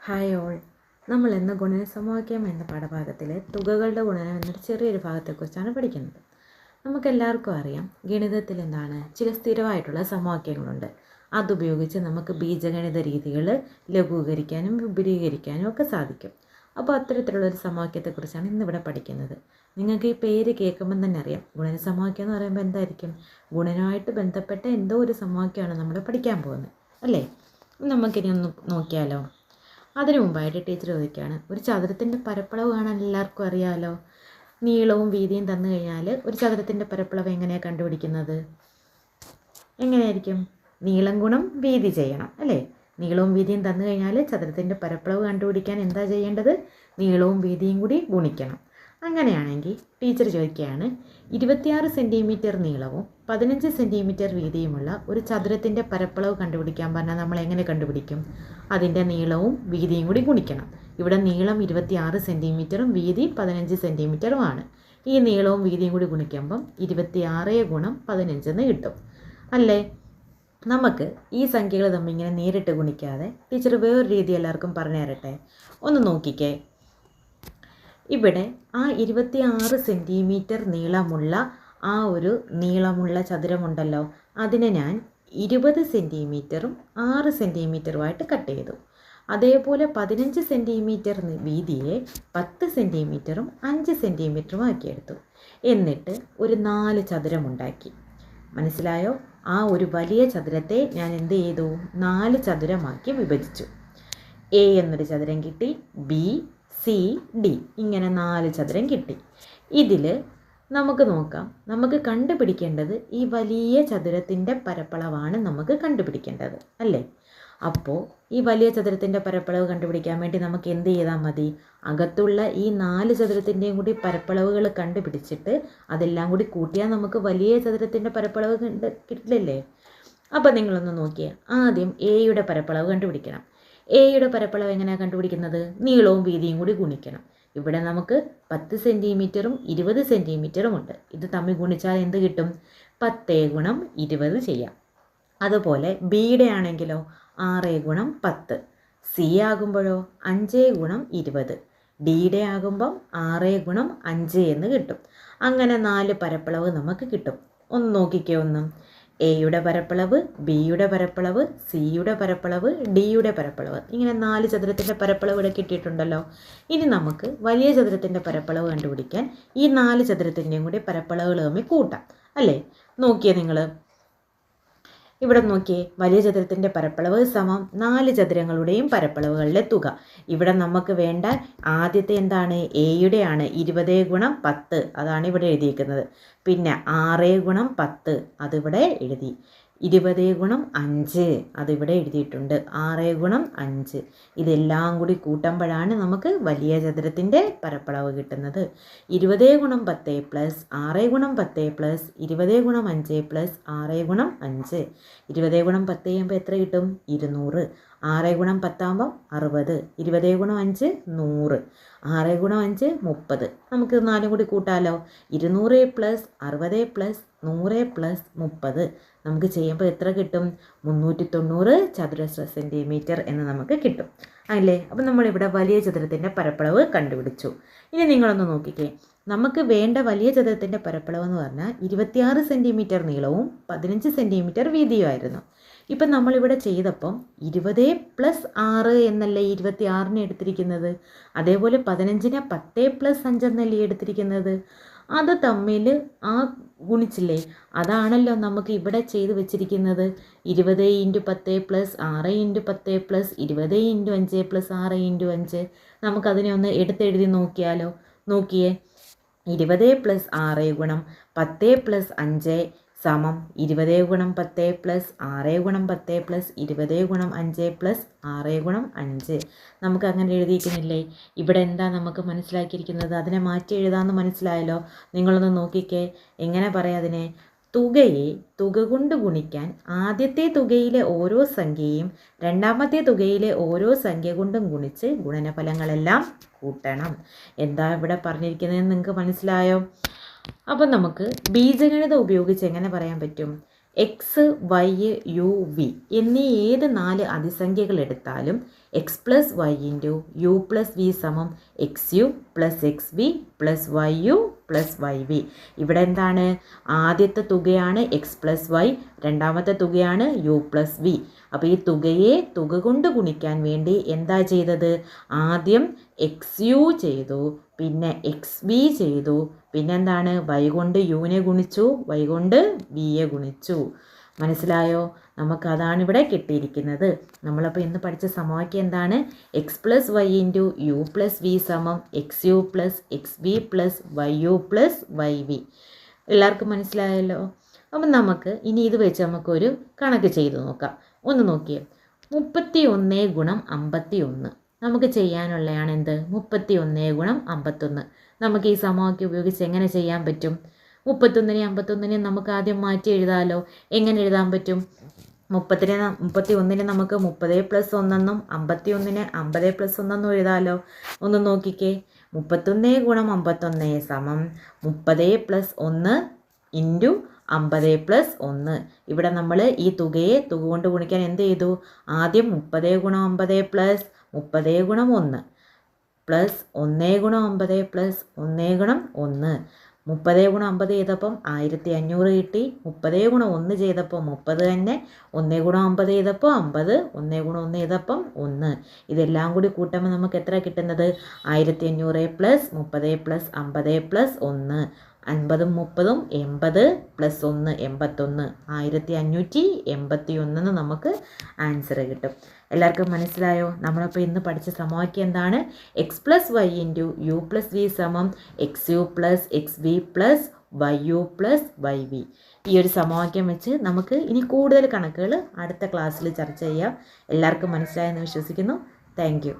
Hi all. നമ്മൾ ഇന്ന് ഗുണനസമവാക്യം എന്ന പാഠഭാഗത്തിലെ തുകകളുടെ ഗുണനം എന്നൊരു ചെറിയൊരു ഭാഗത്തെക്കുറിച്ചാണ് പഠിക്കുന്നത്. നമുക്കെല്ലാവർക്കും അറിയാം, ഗണിതത്തിൽ എന്താണ് ചില സ്ഥിരമായിട്ടുള്ള സമവാക്യങ്ങളുണ്ട്. അതുപയോഗിച്ച് നമുക്ക് ബീജഗണിത രീതികൾ ലഘൂകരിക്കാനും വിപുലീകരിക്കാനും ഒക്കെ സാധിക്കും. അപ്പോൾ അത്തരത്തിലുള്ളൊരു സമവാക്യത്തെക്കുറിച്ചാണ് ഇന്നിവിടെ പഠിക്കുന്നത്. നിങ്ങൾക്ക് ഈ പേര് കേൾക്കുമ്പം തന്നെ അറിയാം, ഗുണനസമവാക്യം എന്ന് പറയുമ്പോൾ എന്തായിരിക്കും? ഗുണനമായിട്ട് ബന്ധപ്പെട്ട എന്തോ ഒരു സമവാക്യമാണ് നമ്മൾ പഠിക്കാൻ പോകുന്നത്, അല്ലേ? നമുക്കിനി ഒന്ന് നോക്കിയാലോ. അതിനു മുമ്പായിട്ട് ടീച്ചർ ചോദിക്കുകയാണ്, ഒരു ചതുരത്തിൻ്റെ പരപ്പളവ് കാണാൻ എല്ലാവർക്കും അറിയാമല്ലോ. നീളവും വീതിയും തന്നു കഴിഞ്ഞാൽ ഒരു ചതുരത്തിൻ്റെ പരപ്പളവ് എങ്ങനെയാണ് കണ്ടുപിടിക്കുന്നത്? എങ്ങനെയായിരിക്കും? നീളം ഗുണം വീതി ചെയ്യണം, അല്ലേ? നീളവും വീതിയും തന്നു കഴിഞ്ഞാൽ ചതുരത്തിൻ്റെ പരപ്പളവ് കണ്ടുപിടിക്കാൻ എന്താ ചെയ്യേണ്ടത്? നീളവും വീതിയും കൂടി ഗുണിക്കണം. അങ്ങനെയാണെങ്കിൽ ടീച്ചർ ചോദിക്കുകയാണ്, 26 സെൻറ്റിമീറ്റർ നീളവും 15 സെൻറ്റിമീറ്റർ വീതിയുമുള്ള ഒരു ചതുരത്തിൻ്റെ പരപ്പളവ് കണ്ടുപിടിക്കാൻ പറഞ്ഞാൽ നമ്മൾ എങ്ങനെ കണ്ടുപിടിക്കും? അതിൻ്റെ നീളവും വീതിയും കൂടി ഗുണിക്കണം. ഇവിടെ നീളം 26 സെൻറ്റിമീറ്ററും വീതി 15 സെൻറ്റിമീറ്ററുമാണ്. ഈ നീളവും വീതിയും കൂടി ഗുണിക്കുമ്പം 26 ഗുണം 15 എന്ന് കിട്ടും, അല്ലേ? നമുക്ക് ഈ സംഖ്യകൾ തമ്മിൽ ഇങ്ങനെ നേരിട്ട് ഗുണിക്കാതെ ടീച്ചർ വേറൊരു രീതി എല്ലാവർക്കും പറഞ്ഞു തരട്ടെ. ഒന്ന് നോക്കിക്കേ. ഇവിടെ ആ 26 സെൻറ്റിമീറ്റർ നീളമുള്ള ആ ഒരു നീളമുള്ള ചതുരമുണ്ടല്ലോ, അതിനെ ഞാൻ 20 സെൻറ്റിമീറ്ററും 6 സെൻറ്റിമീറ്ററുമായിട്ട് കട്ട് ചെയ്തു. അതേപോലെ 15 സെൻറ്റിമീറ്റർ വീതിയെ 10 സെൻറ്റിമീറ്ററും 5 സെൻറ്റിമീറ്ററും ആക്കിയെടുത്തു. എന്നിട്ട് ഒരു 4 ചതുരമുണ്ടാക്കി. മനസ്സിലായോ? ആ ഒരു വലിയ ചതുരത്തെ ഞാൻ എന്ത് ചെയ്തു? 4 ചതുരമാക്കി വിഭജിച്ചു. എ എന്നൊരു ചതുരം കിട്ടി, ബി, സി, ഡി, ഇങ്ങനെ 4 ചതുരം കിട്ടി. ഇതിൽ നമുക്ക് നോക്കാം, നമുക്ക് കണ്ടുപിടിക്കേണ്ടത് ഈ വലിയ ചതുരത്തിൻ്റെ പരപ്പളവാണ് നമുക്ക് കണ്ടുപിടിക്കേണ്ടത്, അല്ലേ? അപ്പോൾ ഈ വലിയ ചതുരത്തിൻ്റെ പരപ്പളവ് കണ്ടുപിടിക്കാൻ വേണ്ടി നമുക്ക് എന്ത് ചെയ്താൽ മതി? അകത്തുള്ള ഈ 4 ചതുരത്തിൻ്റെയും കൂടി പരപ്പളവുകൾ കണ്ടുപിടിച്ചിട്ട് അതെല്ലാം കൂടി കൂട്ടിയാൽ നമുക്ക് വലിയ ചതുരത്തിൻ്റെ പരപ്പളവ് കിട്ടില്ലേ? അപ്പോൾ നിങ്ങളൊന്ന് നോക്കിയേ. ആദ്യം എയുടെ പരപ്പളവ് കണ്ടുപിടിക്കണം. എയുടെ പരപ്പളവ് എങ്ങനെയാണ് കണ്ടുപിടിക്കുന്നത്? നീളവും വീതിയും കൂടി ഗുണിക്കണം. ഇവിടെ നമുക്ക് 10 സെൻറ്റിമീറ്ററും 20 സെൻറ്റിമീറ്ററും ഉണ്ട്. ഇത് തമ്മിൽ ഗുണിച്ചാൽ എന്ത് കിട്ടും? 10 ഗുണം 20 ചെയ്യാം. അതുപോലെ ബിയുടെ ആണെങ്കിലോ 6 ഗുണം 10, സി ആകുമ്പോഴോ 5 ഗുണം 20, ഡിയുടെ ആകുമ്പം 6 ഗുണം 5 എന്ന് കിട്ടും. അങ്ങനെ 4 പരപ്പളവ് നമുക്ക് കിട്ടും. ഒന്ന് നോക്കിക്കേ. എയുടെ പരപ്പളവ്, ബിയുടെ പരപ്പളവ്, സിയുടെ പരപ്പളവ്, ഡിയുടെ പരപ്പളവ്, ഇങ്ങനെ 4 ചതുരത്തിൻ്റെ പരപ്പളവ് ഇവിടെ കിട്ടിയിട്ടുണ്ടല്ലോ. ഇനി നമുക്ക് വലിയ ചതുരത്തിൻ്റെ പരപ്പളവ് കണ്ടുപിടിക്കാൻ ഈ 4 ചതുരത്തിൻ്റെയും കൂടി പരപ്പളവുകൾ തമ്മിൽ കൂട്ടാം, അല്ലേ? നോക്കിയേ നിങ്ങൾ ഇവിടെ നോക്കിയേ. വലിയ ചതുരത്തിൻ്റെ പരപ്പളവ് സമം 4 ചതുരങ്ങളുടെയും പരപ്പളവുകളിലെ തുക. ഇവിടെ നമുക്ക് വേണ്ട ആദ്യത്തെ എന്താണ്? എയുടെ ആണ്. 20 ഗുണം 10 അതാണ് ഇവിടെ എഴുതിയിരിക്കുന്നത്. പിന്നെ 6 ഗുണം 10 അതിവിടെ എഴുതി. 20 ഗുണം 5 അതിവിടെ എഴുതിയിട്ടുണ്ട്. 6 ഗുണം 5 ഇതെല്ലാം കൂടി കൂട്ടുമ്പോഴാണ് നമുക്ക് വലിയ ചതുരത്തിൻ്റെ പരപ്പളവ് കിട്ടുന്നത്. 20 ഗുണം 10 പ്ലസ് 6 ഗുണം 10 പ്ലസ് 20 ഗുണം 5 പ്ലസ് 6 ഗുണം 5. 20 ഗുണം 10 ചെയ്യുമ്പോൾ എത്ര കിട്ടും? 200. 6 ഗുണം 10 ആകുമ്പം 60. 20 ഗുണം 5 100. 6 ഗുണം 5 30. നമുക്ക് 4 കൂടി കൂട്ടാലോ. 200 പ്ലസ് 60 പ്ലസ് 100 പ്ലസ് 30 നമുക്ക് ചെയ്യുമ്പോൾ എത്ര കിട്ടും? 390 ചതുരശ്ര സെൻറ്റിമീറ്റർ എന്ന് നമുക്ക് കിട്ടും, അല്ലേ? അപ്പം നമ്മളിവിടെ വലിയ ചതുരത്തിൻ്റെ പരപ്പളവ് കണ്ടുപിടിച്ചു. ഇനി നിങ്ങളൊന്ന് നോക്കിക്കേ. നമുക്ക് വേണ്ട വലിയ ചതുരത്തിൻ്റെ പരപ്പളവ് എന്ന് പറഞ്ഞാൽ 26 സെൻറ്റിമീറ്റർ നീളവും 15 സെൻറ്റിമീറ്റർ വീതിയുമായിരുന്നു. ഇപ്പം നമ്മളിവിടെ ചെയ്തപ്പം 20 പ്ലസ് 6 എന്നല്ലേ 26-നെ എടുത്തിരിക്കുന്നത്. അതേപോലെ 15-നെ 10 പ്ലസ് 5 എന്നല്ലേ എടുത്തിരിക്കുന്നത്. അത് തമ്മിൽ ആ ഗുണിച്ചില്ലേ, അതാണല്ലോ നമുക്ക് ഇവിടെ ചെയ്ത് വെച്ചിരിക്കുന്നത്. 20 × 10 പ്ലസ് 6 × 10 പ്ലസ് 20 × 5 പ്ലസ് 6 × 5. നമുക്കതിനെ ഒന്ന് എടുത്തെഴുതി നോക്കിയാലോ. നോക്കിയേ. 20 പ്ലസ് 6 ഗുണം 10 പ്ലസ് 5 സമം 20 ഗുണം 10 പ്ലസ് 6 ഗുണം 10 പ്ലസ് 20 ഗുണം 5 പ്ലസ് 6 ഗുണം 5. നമുക്ക് അങ്ങനെ എഴുതിയിരിക്കുന്നില്ലേ? ഇവിടെ എന്താ നമുക്ക് മനസ്സിലാക്കിയിരിക്കുന്നത്? അതിനെ മാറ്റി എഴുതാമെന്ന് മനസ്സിലായല്ലോ. നിങ്ങളൊന്ന് നോക്കിക്കേ. എങ്ങനെ പറയാം അതിനെ? തുകയെ തുക കൊണ്ട് ഗുണിക്കാൻ ആദ്യത്തെ തുകയിലെ ഓരോ സംഖ്യയും രണ്ടാമത്തെ തുകയിലെ ഓരോ സംഖ്യ കൊണ്ടും ഗുണിച്ച് ഗുണനഫലങ്ങളെല്ലാം കൂട്ടണം. എന്താ ഇവിടെ പറഞ്ഞിരിക്കുന്നതെന്ന് നിങ്ങൾക്ക് മനസ്സിലായോ? അപ്പം നമുക്ക് ബീജഗണിതം ഉപയോഗിച്ച് എങ്ങനെ പറയാൻ പറ്റും? എക്സ്, വൈ, യു, വി എന്നീ ഏത് 4 അതിസംഖ്യകൾ എടുത്താലും x plus y into u plus v സമം x u plus x v plus y u plus y v. ഇവിടെ എന്താണ്? ആദ്യത്തെ തുകയാണ് എക്സ് പ്ലസ് വൈ, രണ്ടാമത്തെ തുകയാണ് യു പ്ലസ് വി. അപ്പോൾ ഈ തുകയെ തുക കൊണ്ട് ഗുണിക്കാൻ വേണ്ടി എന്താ ചെയ്തത്? ആദ്യം എക്സ് യു ചെയ്തു, പിന്നെ എക്സ് വി ചെയ്തു, പിന്നെന്താണ്? വൈ കൊണ്ട് യുവിനെ ഗുണിച്ചു, വൈ കൊണ്ട് വിയെ ഗുണിച്ചു. മനസ്സിലായോ? നമുക്കതാണ് ഇവിടെ കിട്ടിയിരിക്കുന്നത്. നമ്മളപ്പോൾ ഇന്ന് പഠിച്ച സമവാക്യം എന്താണ്? X plus y into u plus v സമം x u plus x v plus y u plus y v. എല്ലാവർക്കും മനസ്സിലായല്ലോ? അപ്പം നമുക്ക് ഇനി ഇത് വെച്ച് നമുക്കൊരു കണക്ക് ചെയ്ത് നോക്കാം. ഒന്ന് നോക്കിയേ, 31 ഗുണം 51 നമുക്ക് ചെയ്യാനുള്ളതാണ് എന്ത്? 31 ഗുണം 51. നമുക്ക് ഈ സമവാക്യം ഉപയോഗിച്ച് എങ്ങനെ ചെയ്യാൻ പറ്റും? 31 നമുക്ക് ആദ്യം മാറ്റി എഴുതാമല്ലോ. എങ്ങനെ എഴുതാൻ പറ്റും? 31 നമുക്ക് 30 പ്ലസ് 1 എന്നും 51 50 പ്ലസ് 1 എന്നും എഴുതാമല്ലോ. ഒന്ന് നോക്കിക്കേ, 31 ഗുണം 51 സമം 30 പ്ലസ് 1 ഇൻറ്റു 50 പ്ലസ് 1. ഇവിടെ നമ്മൾ ഈ തുകയെ തുക കൊണ്ട് ഗുണിക്കാൻ എന്ത് ചെയ്തു? ആദ്യം 30 ഗുണം 50 പ്ലസ് 30 ഗുണം 1 പ്ലസ് 1 ഗുണം 50 പ്ലസ് 1 ഗുണം 1. 30 ഗുണം 50 ചെയ്തപ്പം 1500 കിട്ടി. 30 ഗുണം 1 ചെയ്തപ്പോൾ 30 തന്നെ. 1 ഗുണം 50 ചെയ്തപ്പോൾ 50. 1 ഗുണം 1 ചെയ്തപ്പം 1. ഇതെല്ലാം കൂടി കൂട്ടുമ്പോൾ നമുക്ക് എത്ര കിട്ടുന്നത്? 1500 പ്ലസ് 30 പ്ലസ് 50 പ്ലസ് 1. 50ഉം 30ഉം 80 പ്ലസ് 1 81. 1581 നമുക്ക് ആൻസർ കിട്ടും. എല്ലാവർക്കും മനസ്സിലായോ? നമ്മളപ്പോൾ ഇന്ന് പഠിച്ച സമവാക്യം എന്താണ്? X plus y into u plus v സമം x u plus x v plus y u plus y v. ഈ ഒരു സമവാക്യം വെച്ച് നമുക്ക് ഇനി കൂടുതൽ കണക്കുകൾ അടുത്ത ക്ലാസ്സിൽ ചർച്ച ചെയ്യാം. എല്ലാവർക്കും മനസ്സിലായെന്ന് വിശ്വസിക്കുന്നു. Thank you.